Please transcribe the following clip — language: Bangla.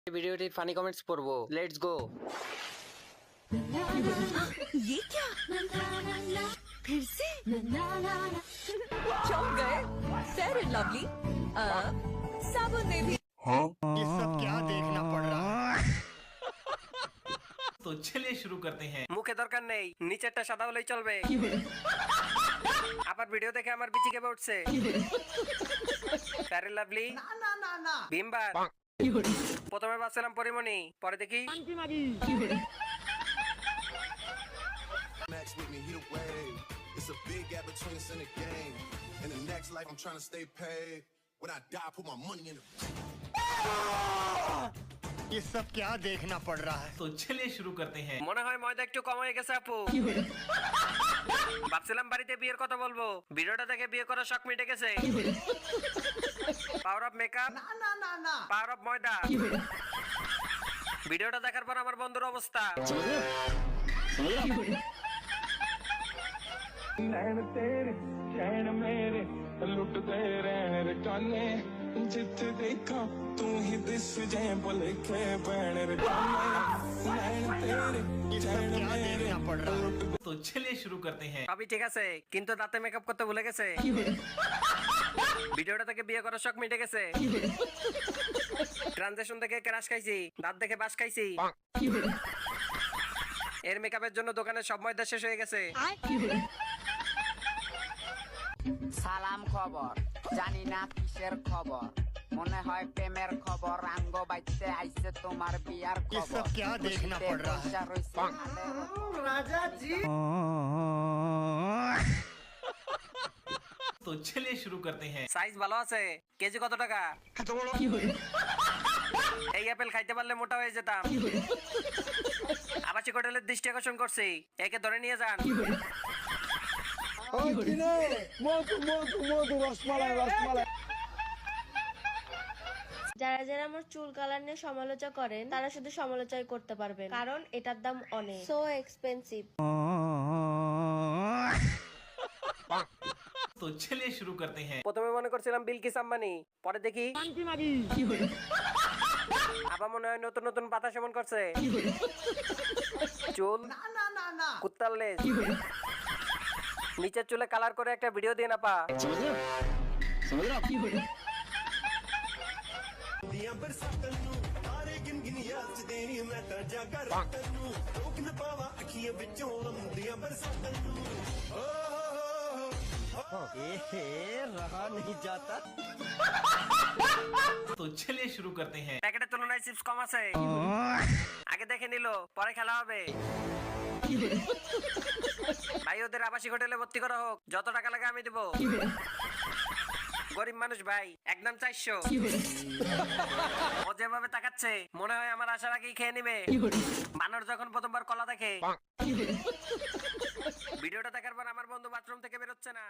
ভিডিওটির ফানি কমেন্টস পড়বো। Let's go. ये क्या फिर से चौंक गए फेयर एंड लवली साबुन ने भी ये सब क्या देखना पड़ रहा है। तो चलिए शुरू करते हैं। মুখে দরকার নেই, নিচেরটা সাদা হলেই চলবে। আবার ভিডিও দেখে আমার বিচি কেঁপে উঠছে। ফেয়ার লাভলি না বিম্বার। প্রথমে ভাবছিলাম পরিমণি, পরে দেখি Max with me, he the wave. It's a big gap between us in the game. In the next life, I'm trying to stay paid. When I die, I put my money in the. ये सब क्या देखना पड़ रहा है। तो चलिए शुरू करते हैं। মনে হয় ময়দা একটু কম হয়ে গেছে আপু। ভাবছিলাম বাড়িতে বিয়ের কথা বলবো, ভিডিওটা দেখে বিয়ে করার শখ মিটে গেছে। পাওয়ার অফ মেকআপ না পাওয়ার অফ ময়দা। ভিডিওটা দেখার পর আমার বন্ধুর অবস্থা। नैन तेरे चैन मेरे लुटते रहने रे काने जिथे देखा तू ही दिस जाए भुलेखे बहन रे काने नैन तेरे ये सब चैन क्या मेरे देखना पड़ रहा है। तो चलिए शुरू करते हैं। সবই ঠিক আছে, কিন্তু দাঁতে মেকআপ করতে ভুলে গেছে। ভিডিওটা থেকে বিয়ে করার শখ মিটে গেছে। ট্রানজিশন দেখে ক্রাশ খাইছি, দাঁত দেখে বাস খাইছি। এর মেকআপের জন্য দোকানে সব ময়দা শেষ হয়ে গেছে। সালাম খবর জানি না কিসের খবর মনে হয় প্রেমের খবর আঙ্গ বাইতে আইছে তোমার বিয়ার ये খবর सब क्या देखना पड़ रहा है। तो चलिए शुरू करते हैं। সাইজ ভালো আছে। কেজি কত টাকা? এই আপেল খাইতে পারলে মোটা হয়ে যেতাম। আবাসিক হোটেলের দৃষ্টি আকর্ষণ করছি, একে ধরে নিয়ে যান। যারা যারা আমার চুল কালার নিয়ে সমালোচনা করেন তারা শুধু সমালোচনা করতে পারবেন, কারণ এটার দাম অনেক সো এক্সপেন্সিভ। तो चलिए शुरू करते हैं। প্রথমে মনে করছিলাম বিলকিস আম্বানি, পরে দেখি আবার মনে হয় নতুন নতুন পাতা সেবন করছে। চুল কুত্তার লেজ। নিচের চুলে কালার করে একটা ভিডিও দিয়ে না পা। ਦੀਆਂ ਬਰਸਾਤਾਂ ਨੂੰ ਤਾਰੇ ਗਿਣ ਗਿਣ ਯਾਦ ਦੇਣੀ ਮੈਂ ਤਾਂ ਜਾਗਰ ਰਾਤਾਂ ਨੂੰ ਰੋਕ ਨਾ ਪਾਵਾਂ ਅੱਖੀਆਂ ਵਿੱਚੋਂ ਲੰਮਦੀਆਂ ਬਰਸਾਤਾਂ ਨੂੰ तो चलिए शुरू करते हैं। প্যাকেটের তুলনায় চিপস কম আছে। আগে দেখে নিল, পরে খেলা হবে। ভাই ওদের আবাসিক হোটেলে ভর্তি করা হোক, যত টাকা লাগে আমি দেবো। গরিব মানুষ ভাই, একদম 400। ও যেভাবে তাকাচ্ছে মনে হয় আমার আসার আগেই খেয়ে নিবে। বানর যখন প্রথমবার কলা দেখে। ভিডিওটা দেখার পর আমার বন্ধু বাথরুম থেকে বেরোচ্ছে না।